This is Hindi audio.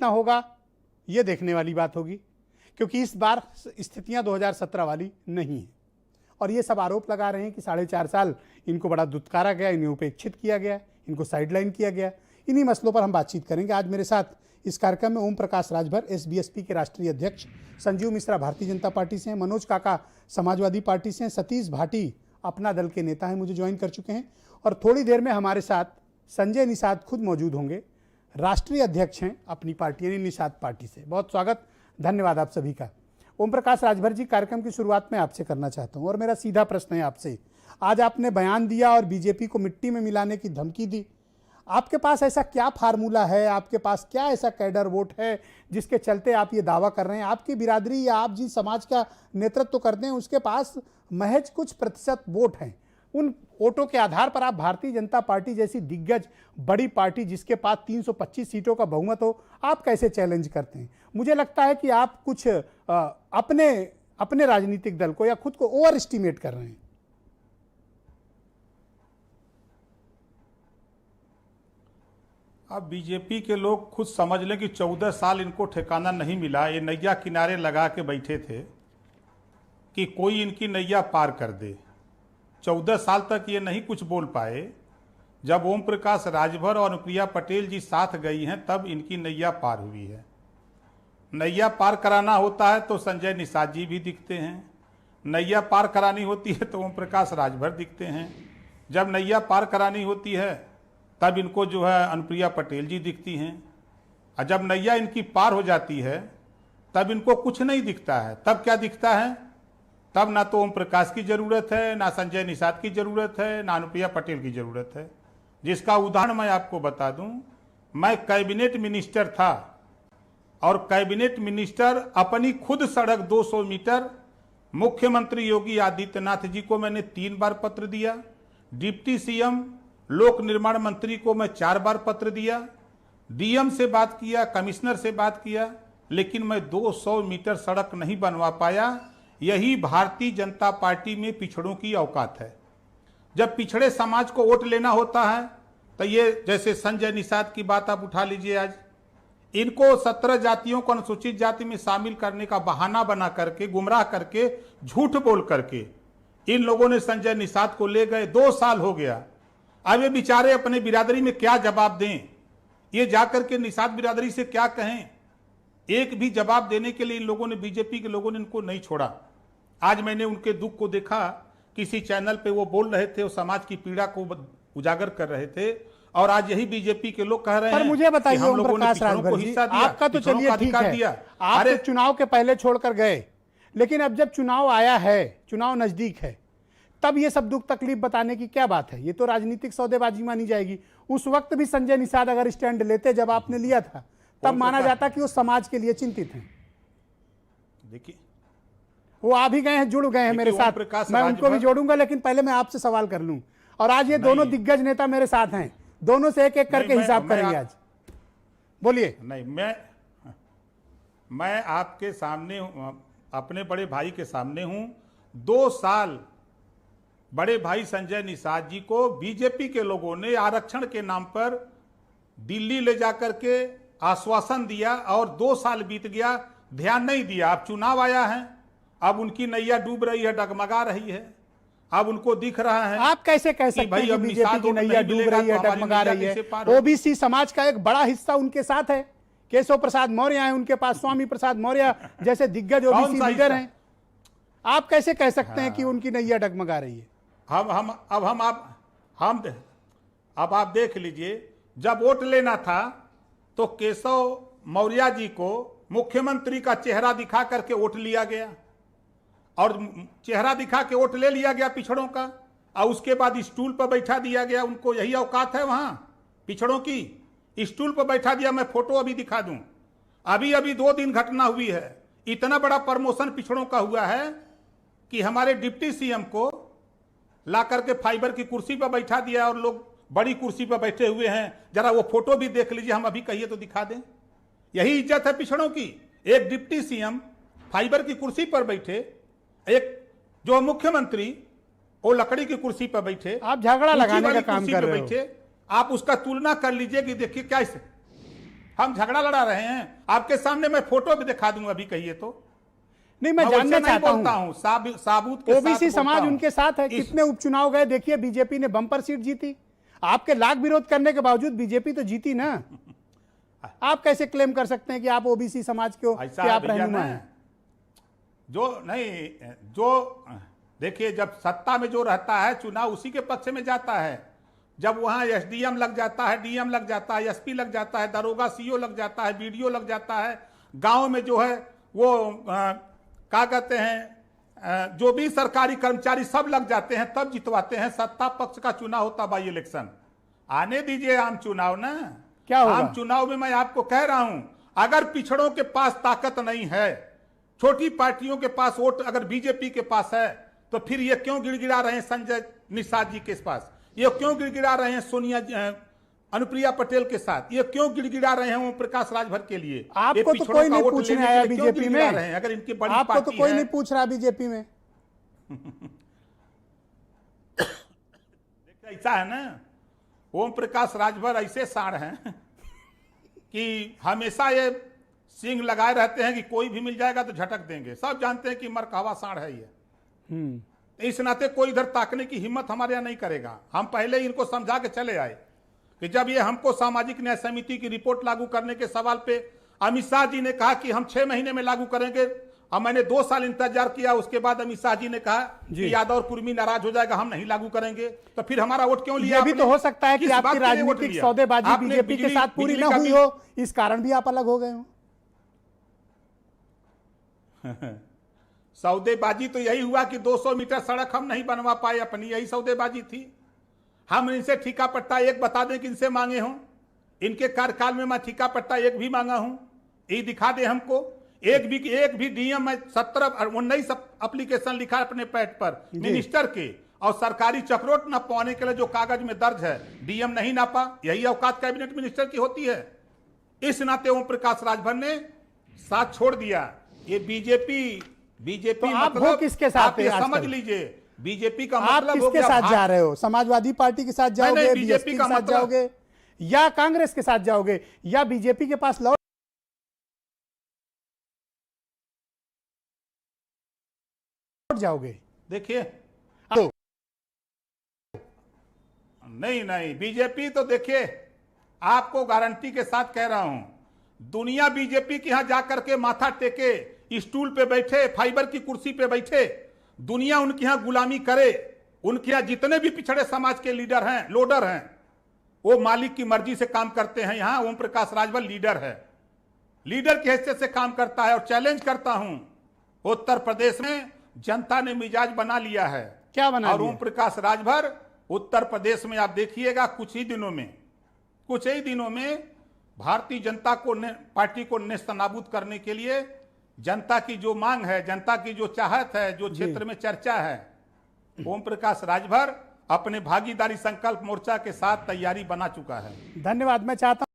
कितना होगा ये देखने वाली बात होगी, क्योंकि इस बार स्थितियां 2017 वाली नहीं है। और ये सब आरोप लगा रहे हैं कि 4.5 साल इनको बड़ा दुत्कारा गया, इन्हें उपेक्षित किया गया, इनको साइडलाइन किया गया। इन्हीं मसलों पर हम बातचीत करेंगे। आज मेरे साथ इस कार्यक्रम में ओम प्रकाश राजभर SBSP के राष्ट्रीय अध्यक्ष, संजीव मिश्रा भारतीय जनता पार्टी से हैं, मनोज काका समाजवादी पार्टी से हैं, सतीश भाटी अपना दल के नेता हैं, मुझे ज्वाइन कर चुके हैं। और थोड़ी देर में हमारे साथ संजय निषाद खुद मौजूद होंगे, राष्ट्रीय अध्यक्ष हैं अपनी पार्टी यानी निषाद पार्टी से। बहुत स्वागत, धन्यवाद आप सभी का। ओम प्रकाश राजभर जी, कार्यक्रम की शुरुआत में आपसे करना चाहता हूं और मेरा सीधा प्रश्न है आपसे। आज आपने बयान दिया और बीजेपी को मिट्टी में मिलाने की धमकी दी। आपके पास ऐसा क्या फार्मूला है, आपके पास क्या ऐसा कैडर वोट है जिसके चलते आप ये दावा कर रहे हैं? आपकी बिरादरी या आप जिस समाज का नेतृत्व करते हैं उसके पास महज कुछ प्रतिशत वोट हैं। उन वोटों के आधार पर आप भारतीय जनता पार्टी जैसी दिग्गज बड़ी पार्टी जिसके पास 325 सीटों का बहुमत हो, आप कैसे चैलेंज करते हैं? मुझे लगता है कि आप कुछ अपने राजनीतिक दल को या खुद को ओवर एस्टिमेट कर रहे हैं। अब बीजेपी के लोग खुद समझ लें कि 14 साल इनको ठिकाना नहीं मिला। ये नैया किनारे लगा के बैठे थे कि कोई इनकी नैया पार कर दे। 14 साल तक ये नहीं कुछ बोल पाए। जब ओम प्रकाश राजभर और अनुप्रिया पटेल जी साथ गई हैं तब इनकी नैया पार हुई है। नैया पार कराना होता है तो संजय निषाद जी भी दिखते हैं, नैया पार करानी होती है तो ओम प्रकाश राजभर दिखते हैं, जब नैया पार करानी होती है तब इनको जो है अनुप्रिया पटेल जी दिखती हैं, और जब नैया इनकी पार हो जाती है तब इनको कुछ नहीं दिखता है। तब क्या दिखता है? तब ना तो ओम प्रकाश की ज़रूरत है, ना संजय निषाद की ज़रूरत है, ना अनुप्रिया पटेल की ज़रूरत है। जिसका उदाहरण मैं आपको बता दूं, मैं कैबिनेट मिनिस्टर था और कैबिनेट मिनिस्टर अपनी खुद सड़क 200 मीटर मुख्यमंत्री योगी आदित्यनाथ जी को मैंने 3 बार पत्र दिया, डिप्टी सीएम लोक निर्माण मंत्री को मैं 4 बार पत्र दिया, डीएम से बात किया, कमिश्नर से बात किया, लेकिन मैं 200 मीटर सड़क नहीं बनवा पाया। यही भारतीय जनता पार्टी में पिछड़ों की औकात है। जब पिछड़े समाज को वोट लेना होता है तो ये जैसे संजय निषाद की बात आप उठा लीजिए, आज इनको 17 जातियों को अनुसूचित जाति में शामिल करने का बहाना बना करके, गुमराह करके, झूठ बोल करके इन लोगों ने संजय निषाद को ले गए। 2 साल हो गया। अब ये बेचारे अपने बिरादरी में क्या जवाब दें? ये जाकर के निषाद बिरादरी से क्या कहें? एक भी जवाब देने के लिए इन लोगों ने, बीजेपी के लोगों ने इनको नहीं छोड़ा। आज मैंने उनके दुख को देखा, किसी चैनल पे वो बोल रहे थे, वो समाज की पीड़ा को उजागर कर रहे थे, और आज यही बीजेपी के लोग कह रहे हैं। पर मुझे बताइए ओम प्रकाश राजभर जी, आपका तो चलिए ठीक है, आप तो चुनाव के पहले छोड़कर गए, लेकिन अब जब चुनाव आया है, चुनाव नजदीक है, तब ये सब दुख तकलीफ बताने की क्या बात है? ये तो राजनीतिक सौदेबाजी मानी जाएगी। उस वक्त भी संजय निषाद अगर स्टैंड लेते जब आपने लिया था, तब माना जाता कि वो समाज के लिए चिंतित हैं। देखिए, वो आ भी गए हैं, जुड़ गए हैं मेरे साथ, मैं उनको भी जोड़ूंगा, लेकिन पहले मैं आपसे सवाल कर लूं। और आज ये दोनों दिग्गज नेता मेरे साथ हैं, दोनों से एक एक करके हिसाब करेंगे आज। बोलिए। नहीं, मैं आपके सामने, अपने बड़े भाई के सामने हूं। 2 साल बड़े भाई संजय निषाद जी को बीजेपी के लोगों ने आरक्षण के नाम पर दिल्ली ले जाकर के आश्वासन दिया और 2 साल बीत गया, ध्यान नहीं दिया। अब चुनाव आया है, अब उनकी नैया डूब रही है, डगमगा रही है, अब उनको दिख रहा है। आप कैसे कह सकते हैं कि बीजेपी की नैया डूब रही है, डगमगा रही है? ओबीसी समाज का एक बड़ा हिस्सा उनके साथ है, केशव प्रसाद मौर्य हैं उनके पास, स्वामी प्रसाद मौर्य जैसे दिग्गज ओबीसी लीडर हैं। आप कैसे कह सकते हैं कि उनकी नैया डगमगा रही है? अब आप देख लीजिए, जब वोट लेना था तो केशव मौर्य जी को मुख्यमंत्री का चेहरा दिखा करके वोट लिया गया, और चेहरा दिखा के वोट ले लिया गया पिछड़ों का, और उसके बाद स्टूल पर बैठा दिया गया। उनको यही औकात है वहां पिछड़ों की, स्टूल पर बैठा दिया। मैं फोटो अभी दिखा दूं, अभी 2 दिन घटना हुई है। इतना बड़ा प्रमोशन पिछड़ों का हुआ है कि हमारे डिप्टी सीएम को ला करके फाइबर की कुर्सी पर बैठा दिया और लोग बड़ी कुर्सी पर बैठे हुए हैं। जरा वो फोटो भी देख लीजिए, हम अभी कहिए तो दिखा दें। यही इज्जत है पिछड़ों की। एक डिप्टी सीएम फाइबर की कुर्सी पर बैठे, एक जो मुख्यमंत्री वो लकड़ी की कुर्सी पर बैठे। आप झगड़ा लगाने का काम कर रहे हो। बैठे, आप उसका तुलना कर लीजिए कि देखिए हम झगड़ा लड़ा रहे हैं? आपके सामने मैं फोटो भी दिखा दूंगा, अभी कहिए तो। नहीं, मैं जानना चाहता हूं साबूत के ओबीसी साथ समाज बोलता उनके साथ है। कितने उपचुनाव गए देखिए, बीजेपी ने बम्पर सीट जीती। आपके लाख विरोध करने के बावजूद बीजेपी तो जीती ना। आप कैसे क्लेम कर सकते हैं कि आप ओबीसी समाज के आप रहनुमा हैं? जो देखिए, जब सत्ता में जो रहता है चुनाव उसी के पक्ष में जाता है। जब वहां एसडीएम लग जाता है, डीएम लग जाता है, एसपी लग जाता है, दरोगा सीओ लग जाता है, बीडीओ लग जाता है, गांव में जो है वो क्या कहते हैं, जो भी सरकारी कर्मचारी सब लग जाते हैं, तब जितवाते हैं। सत्ता पक्ष का चुनाव होता बाई इलेक्शन। आने दीजिए आम चुनाव ना। क्या होगा? आम चुनाव में मैं आपको कह रहा हूं, अगर पिछड़ों के पास ताकत नहीं है, छोटी पार्टियों के पास वोट अगर बीजेपी के पास है, तो फिर ये क्यों गिड़गिड़ा रहे हैं संजय निषाद जी के पास? ये क्यों गिड़गिड़ा रहे हैं सोनिया अनुप्रिया पटेल के साथ? ये क्यों गिड़गिड़ा रहे हैं ओम प्रकाश राजभर के लिए? आपको तो कोई नहीं पूछने आया बीजेपी में। अगर इनकी बड़ी आपको तो कोई नहीं पूछ रहा बीजेपी में। देखिए, ऐसा है ना, ओम प्रकाश राजभर ऐसे साड़ हैं कि हमेशा ये सिंह लगाए रहते हैं कि कोई भी मिल जाएगा तो झटक देंगे। सब जानते हैं कि मरकावा साड़ है ये। इस नाते कोई इधर ताकने की हिम्मत हमारे यहाँ नहीं करेगा। हम पहले ही इनको समझा के चले आए कि जब ये हमको सामाजिक न्याय समिति की रिपोर्ट लागू करने के सवाल पे अमित शाह जी ने कहा कि हम 6 महीने में लागू करेंगे, और मैंने 2 साल इंतजार किया। उसके बाद अमित शाह जी ने कहा कि यादव और कुर्मी नाराज हो जाएगा, हम नहीं लागू करेंगे। तो फिर हमारा वोट क्यों लिया? ये भी तो हो सकता है कि आपकी राजनीतिक सौदेबाजी बीजेपी के साथ पूरी न हुई हो, इस कारण भी आप अलग हो गए हो। सौदेबाजी तो यही हुआ कि 200 मीटर सड़क हम नहीं बनवा पाए अपनी, यही सौदेबाजी थी। हम इनसे ठेका पट्टा एक बता दें कि इनसे मांगे हों। इनके कार्यकाल में मैं ठेका पट्टा एक भी मांगा हूं, ये दिखा दे हमको। एक भी डीएम में 19 एप्लीकेशन लिखा अपने पैड पर मिनिस्टर के, और सरकारी चक्रोट न पाने के लिए जो कागज में दर्ज है डीएम नहीं नापा। यही औकात कैबिनेट मिनिस्टर की होती है। इस नाते ओम प्रकाश राजभर ने साथ छोड़ दिया। ये बीजेपी तो आप हो किसके साथ? समझ लीजिए, बीजेपी का आप मतलब किसके साथ जा रहे हो? समाजवादी पार्टी के साथ जाओगे, बीजेपी के साथ जाओगे, या कांग्रेस के साथ जाओगे, या बीजेपी के पास लौट जाओगे? देखिए, नहीं, बीजेपी तो देखिए, आपको गारंटी के साथ कह रहा हूं, दुनिया बीजेपी के यहां जाकर के माथा टेके, स्टूल पे बैठे, फाइबर की कुर्सी पे बैठे, दुनिया उनके यहां गुलामी करे। उनके यहां जितने भी पिछड़े समाज के लीडर हैं, लोडर हैं, वो मालिक की मर्जी से काम करते हैं। यहां ओम प्रकाश राजभर लीडर है, लीडर की हैसियत से काम करता है। और चैलेंज करता हूं, उत्तर प्रदेश में जनता ने मिजाज बना लिया है। क्या बना और लिया? ओम प्रकाश राजभर उत्तर प्रदेश में आप देखिएगा, कुछ ही दिनों में भारतीय जनता को पार्टी को नेस्तनाबूद करने के लिए जनता की जो मांग है, जनता की जो चाहत है, जो क्षेत्र में चर्चा है, ओम प्रकाश राजभर अपने भागीदारी संकल्प मोर्चा के साथ तैयारी बना चुका है। धन्यवाद। मैं चाहता हूं